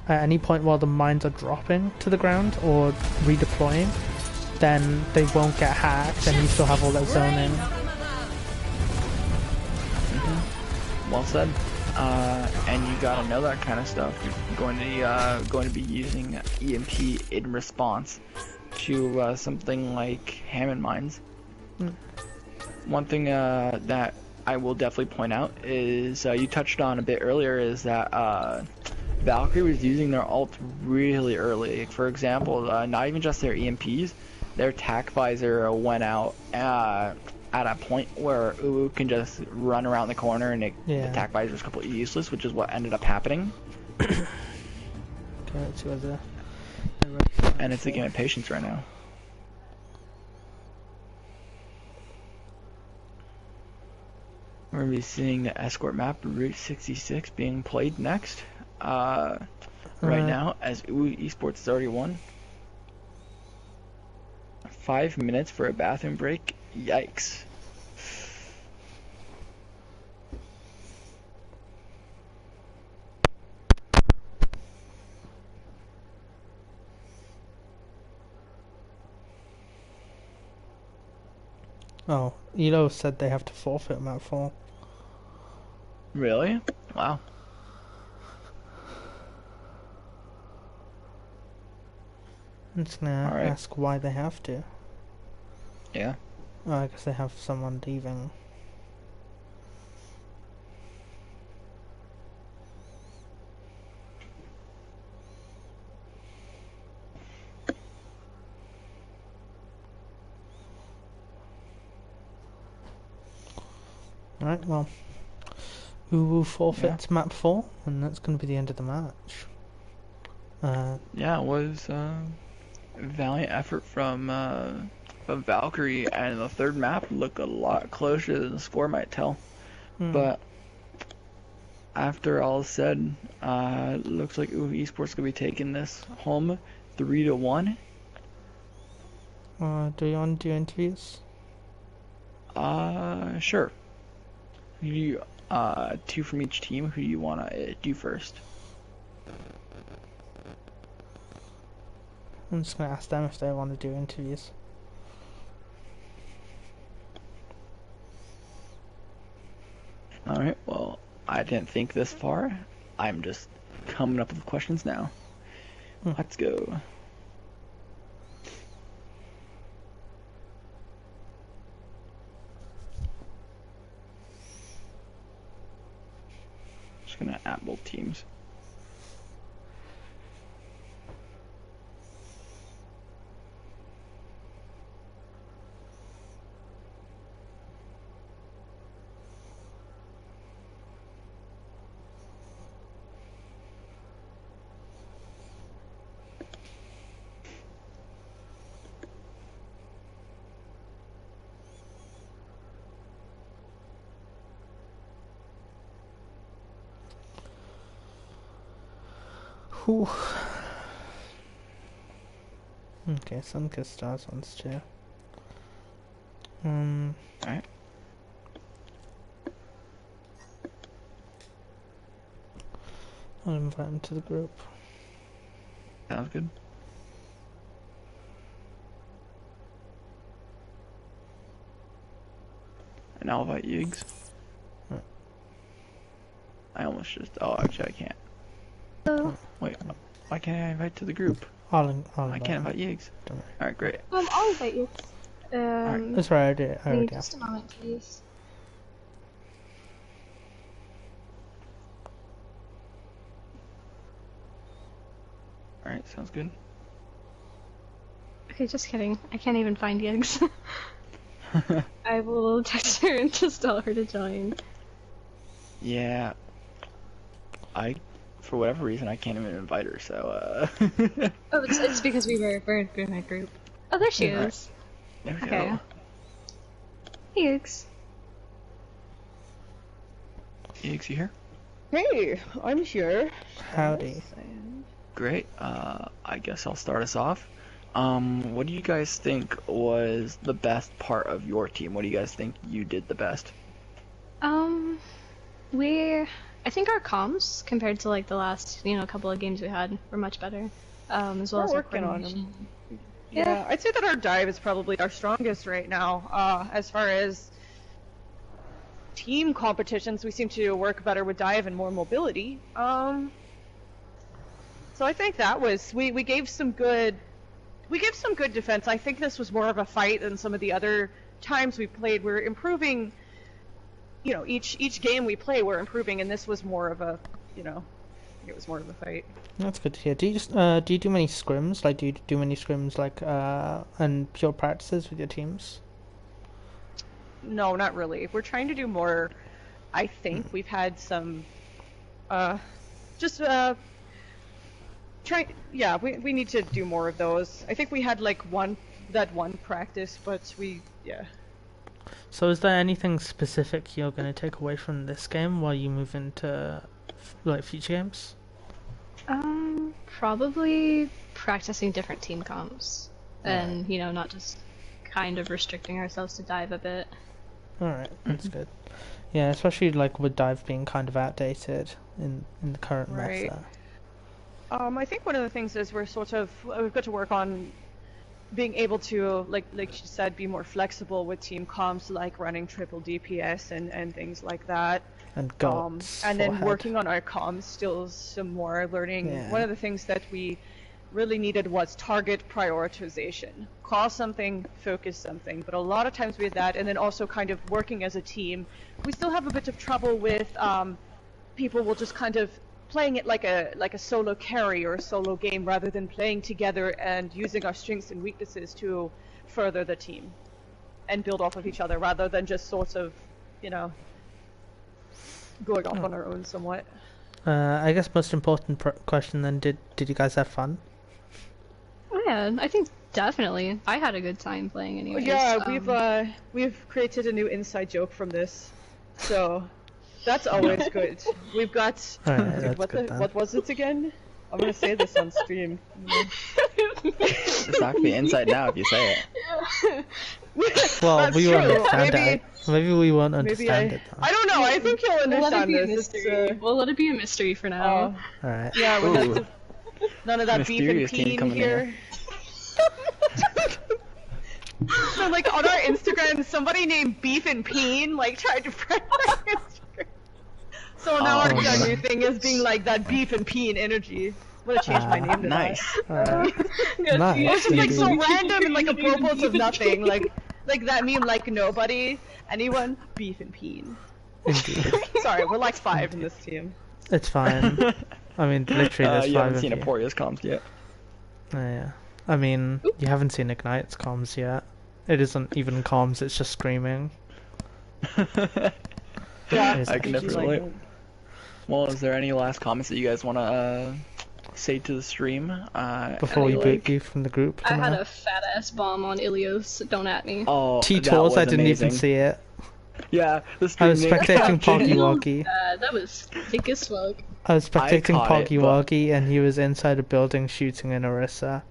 at any point while the mines are dropping to the ground or redeploying, then they won't get hacked, and you still have all that zoning. Well said. And you gotta know that kind of stuff. You're going to be using EMP in response to something like Hammond mines. One thing that I will definitely point out is you touched on a bit earlier is that Valkyrie was using their ult really early. For example, not even just their EMPs, their tac visor went out at a point where UwU can just run around the corner and the tac visor is completely useless, which is what ended up happening. Okay, let's see what the And it's a game of patience right now. We're going to be seeing the escort map, Route 66, being played next. Right now, as UwU Esports has already won. 5 minutes for a bathroom break. Yikes. Oh, Elo said they have to forfeit map 4. Really? Wow. I'm just gonna ask why they have to. Yeah. Oh, I guess they have someone leaving. Alright, well, UwU forfeits map 4, and that's going to be the end of the match. Yeah, it was a valiant effort from Valkyrie, and the third map looked a lot closer than the score might tell. But after all is said, looks like UwU Esports gonna be taking this home 3-1. Do you want to do interviews? Sure. You 2 from each team. Who do you wanna do first? I'm just gonna ask them if they want to do interviews. Alright, well, I didn't think this far. I'm just coming up with questions now. Let's go. Just gonna add both teams. Whew. Okay, Sunkist Stars wants to. Alright. I'll invite him to the group. Sounds good. And I'll invite Yigs. Right. I almost just. Oh, actually, I can't. So, Wait, why can't I invite to the group? I'll I invite can't him. invite Yigs. Don't worry. Alright, great. I'll invite you. That's right, I did. I Give me already have. just a moment, please. Alright, sounds good. Okay, just kidding. I can't even find Yiggs. I will text her and just tell her to join. Yeah. For whatever reason, I can't even invite her, so, Oh, it's because we're in a group. Oh, there she Alright. is. There we Okay. go. Hey, Yiggs. Yigs, you here? Hey, I'm here. Howdy. Great. I guess I'll start us off. What do you guys think was the best part of your team? What do you guys think you did the best? I think our comms compared to like the last, couple of games we had were much better. As well We're as our working on coordination. them. Yeah. Yeah, I'd say that our dive is probably our strongest right now. As far as team competitions, we seem to work better with dive and more mobility. So I think that was we gave some good defense. I think this was more of a fight than some of the other times we played. We're improving. Each game we play, we're improving, and this was more of a, it was more of a fight. That's good to hear. Do you do many scrims? Like, do you do many scrims, like, and pure practices with your teams? No, not really. We're trying to do more. I think we've had some, Yeah, we need to do more of those. I think we had like one practice, but yeah. So is there anything specific you're going to take away from this game while you move into, like, future games? Probably practicing different team comms. And, not just kind of restricting ourselves to dive a bit. Alright, that's good. Yeah, especially, like, with dive being kind of outdated in the current Right. meta. I think one of the things is we've got to work on being able to, like she said, be more flexible with team comms, like running triple DPS and things like that. And goats. And then working on our comms skills some more, learning. Yeah. One of the things that we really needed was target prioritization. Call something, focus something, but a lot of times we had that, and then also kind of working as a team. We still have a bit of trouble with people will just kind of playing it like a solo carry or a solo game rather than playing together and using our strengths and weaknesses to further the team and build off of each other rather than just sort of, going off on our own somewhat. I guess most important question then, did you guys have fun? Oh, yeah, I think definitely. I had a good time playing anyways. Yeah, we've created a new inside joke from this, so that's always good. We've got Alright, that's good then. what was it again? I'm gonna say this on stream. It's not gonna be inside now if you say it. Well, That's we won't true. understand it. Maybe we won't understand it though. I don't know. I think you'll We'll let it understand be a this. mystery. We'll let it be a mystery for now. Alright. Yeah, we Ooh. have none of that beef and Mysterious team peen coming here. So, like, on our Instagram, somebody named Beef and Peen, like, tried to friend our Instagram. So now our Oh, new thing is being like that Beef and Peen energy. I'm gonna change my name to Nice. Alright. Yeah, Nice. see, that. It's like so Indeed. random and like apropos of nothing. Like that meme, like nobody, anyone, Beef and Peen. Indeed. Sorry, we're like 5 in this team. It's fine. I mean, literally, there's You 5 haven't of seen you. Aporia's comms yet. Yeah. I mean, you haven't seen Ignite's comms yet. It isn't even comms, it's just screaming. Yeah, It's I can actually never relate. Well, is there any last comments that you guys want to say to the stream? Before we any, boot you from the group. I had tomorrow. a fat ass bomb on Ilios, don't at me. Oh, that T-Tours, was I didn't amazing. even see it. Yeah, the I stream was name spectating caption. Poggy Woggy. That was thick as fuck. I was spectating caught it, Poggy but- Woggy, and he was inside a building shooting an Orisa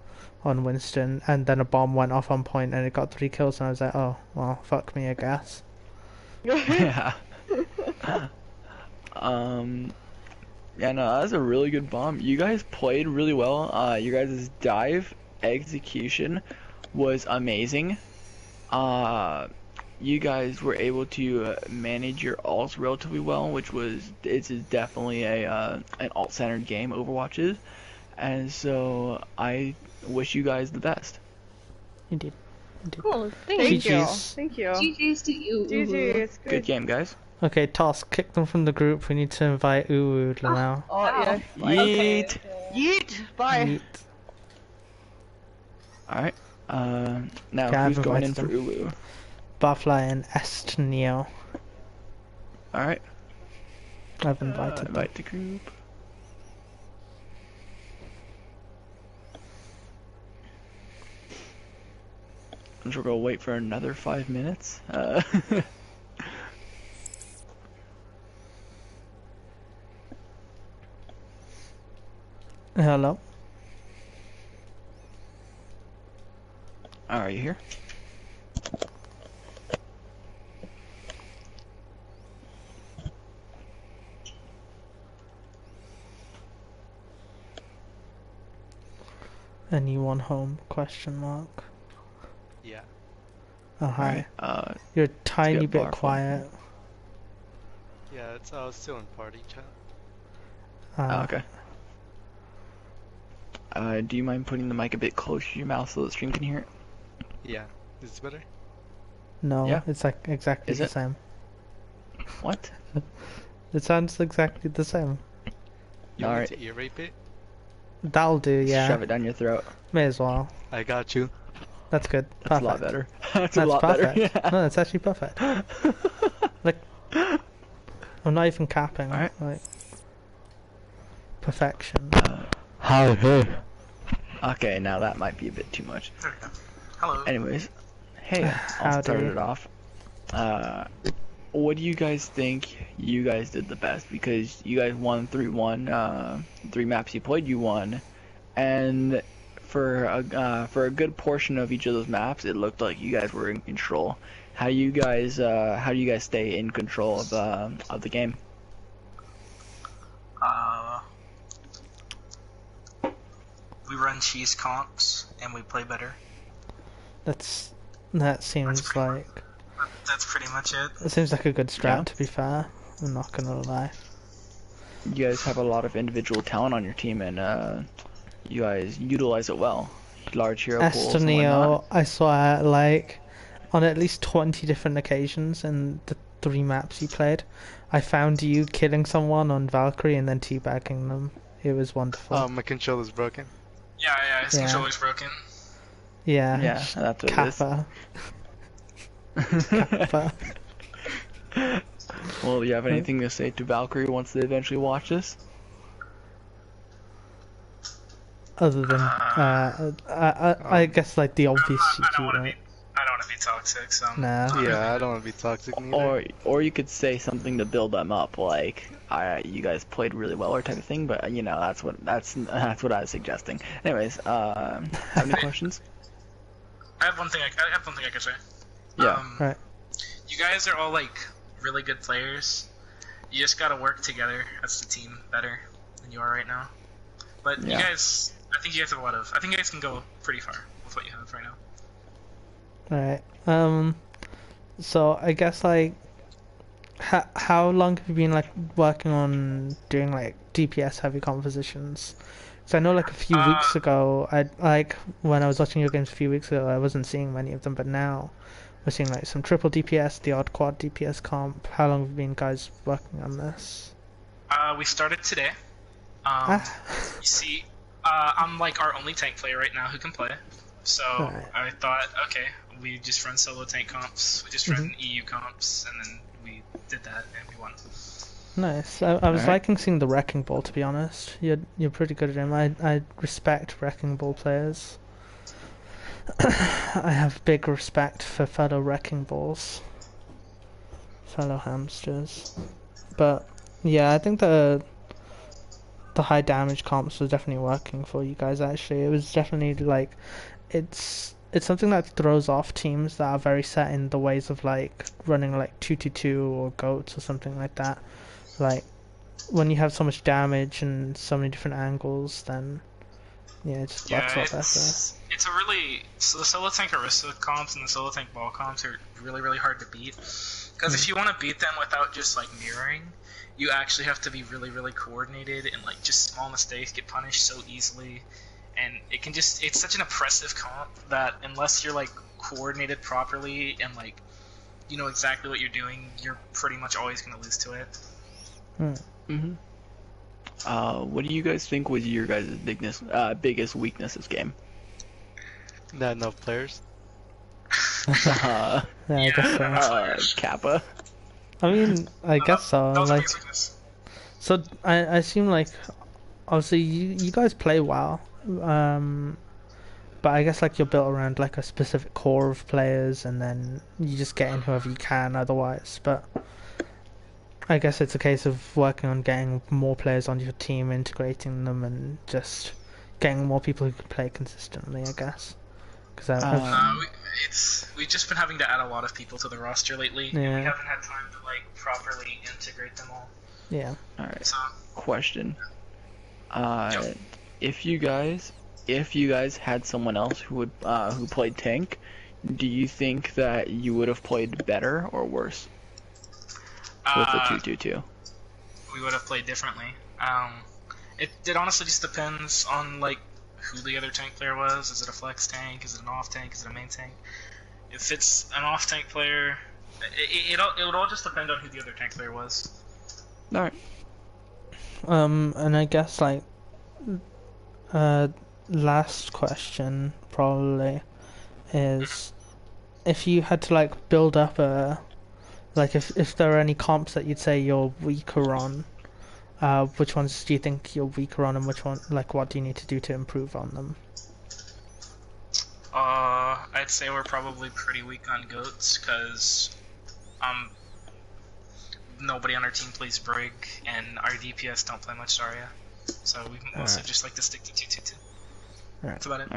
on Winston, and then a bomb went off on point, and it got 3 kills, and I was like, oh, well, fuck me, I guess. Yeah. Yeah, no, that was a really good bomb. You guys played really well. You guys' dive execution was amazing. You guys were able to manage your ults relatively well, which was it's definitely an alt-centered game, Overwatch is, and so I wish you guys the best. You did. Cool, Thank thanks. you. GG's. Thank you. GG's to you. GG, UwU. it's Good good. game, guys. Okay, Toss, kick them from the group. We need to invite UwU now. Oh, yeah. Yeet. Yeet! Bye. Yeet. All right. Now Okay, I've who's going in invited for UwU? Barfly and Estneo. All right. I've invited them. Invite the group. And we're gonna wait for another 5 minutes. Hello. Are you here? Anyone home? Question mark. Yeah. Oh hi. Alright. You're a tiny get bit Barfly. quiet. Yeah, it's still in party chat. Okay. Do you mind putting the mic a bit closer to your mouth so the stream can hear it? Yeah. Is this better? No, Yeah. it's like exactly Is the it? same. What? It sounds exactly the same. You want Alright. me to ear rape it? That'll do, yeah. Shove it down your throat. May as well. I got you. That's good. That's Perfect. a lot better. That's That's a lot perfect. better. Yeah. No, that's actually perfect. Like, I'm not even capping. Alright. Like, perfection. Hi, hey. Okay, now that might be a bit too much. There we go. Hello. Anyways, hey, I'll Howdy. start it off. What do you guys think you guys did the best? Because you guys won 3-1, 3 maps you played, you won, and for a good portion of each of those maps, it looked like you guys were in control. How do you guys stay in control of the game? We run cheese comps and we play better. That seems pretty like That's pretty much it. it seems like a good strat. Yeah. To be fair, I'm not gonna lie. You guys have a lot of individual talent on your team, and you guys utilize it well. Large hero pools and Estonio, whatnot. I saw like on at least 20 different occasions in the 3 maps you played. I found you killing someone on Valkyrie and then teabagging them. It was wonderful. Oh, my controller's broken. Yeah, his Yeah. controller's broken. Yeah, Yeah, that's what it is. Kappa. Kappa. Well, do you have anything to say to Valkyrie once they eventually watch this? Other than, I guess like the obvious I GG, don't want to be. right? I don't want to be toxic. So. Nah. Yeah, I don't want to be toxic neither. Or you could say something to build them up, like you guys played really well or type of thing. But you know that's what I was suggesting. Anyways, have any questions? I have one thing. I have one thing I could say. Yeah. Right. You guys are all like really good players. You just gotta work together as the team better than you are right now. But Yeah. you guys, I think you guys have a lot of. I think you guys can go pretty far with what you have right now. Alright. So I guess like, how long have you been like working on doing like DPS heavy compositions? Because I know like a few weeks ago, when I was watching your games a few weeks ago, I wasn't seeing many of them, but now we're seeing like some triple DPS, the odd quad DPS comp. How long have you been guys working on this? We started today. You see, I'm like our only tank player right now who can play. So Right. I thought, okay, we just run solo tank comps, we just run EU comps, and then we did that and we won. Nice. I was Alright. liking seeing the Wrecking Ball, to be honest. You're pretty good at him. I respect Wrecking Ball players. I have big respect for fellow Wrecking Balls. fellow hamsters. But yeah, I think the high damage comps was definitely working for you guys. Actually, it was definitely like it's something that throws off teams that are very set in the ways of like running like 2-2 or goats or something like that. Like when you have so much damage and so many different angles, then yeah, it just works a lot better. It's a really so the solo tank Arista comps and the solo tank ball comps are really hard to beat because if you want to beat them without just like mirroring, you actually have to be really coordinated and like just small mistakes get punished so easily, and it's such an oppressive comp that unless you're like coordinated properly and like you know exactly what you're doing, you're pretty much always gonna lose to it. Mm-hmm. What do you guys think was your guys' biggest weakness this game? Not enough players. Yeah, I guess so. Kappa. I mean, I guess so. That was Like, my weakness. so I assume like, obviously you guys play well, but I guess like you're built around like a specific core of players, and then you just get in whoever you can otherwise. But I guess it's a case of working on getting more players on your team, integrating them, and just getting more people who can play consistently, I guess. Because we've just been having to add a lot of people to the roster lately, and we haven't had time to like properly integrate them all. Yeah. All right. So, Question. If you guys had someone else who played tank, do you think that you would have played better or worse with the 2-2-2? We would have played differently. It honestly just depends on like who the other tank player was. Is it a flex tank? Is it an off tank? Is it a main tank? If it's an off tank player, it would all just depend on who the other tank player was. All right. And I guess like, last question probably is if you had to like build up like if there are any comps that you'd say you're weaker on, which ones do you think you're weaker on, and which one, like, what do you need to do to improve on them? I'd say we're probably pretty weak on goats, because, nobody on our team plays Brig, and our DPS don't play much Zarya. So we mostly just like to stick to 2-2-2. That's about it.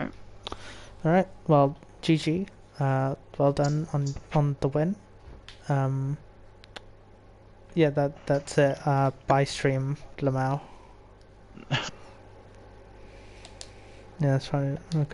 Alright, well, GG. Well done on the win. Yeah, that's it. Buy stream Lamau. Yeah, that's fine. Okay.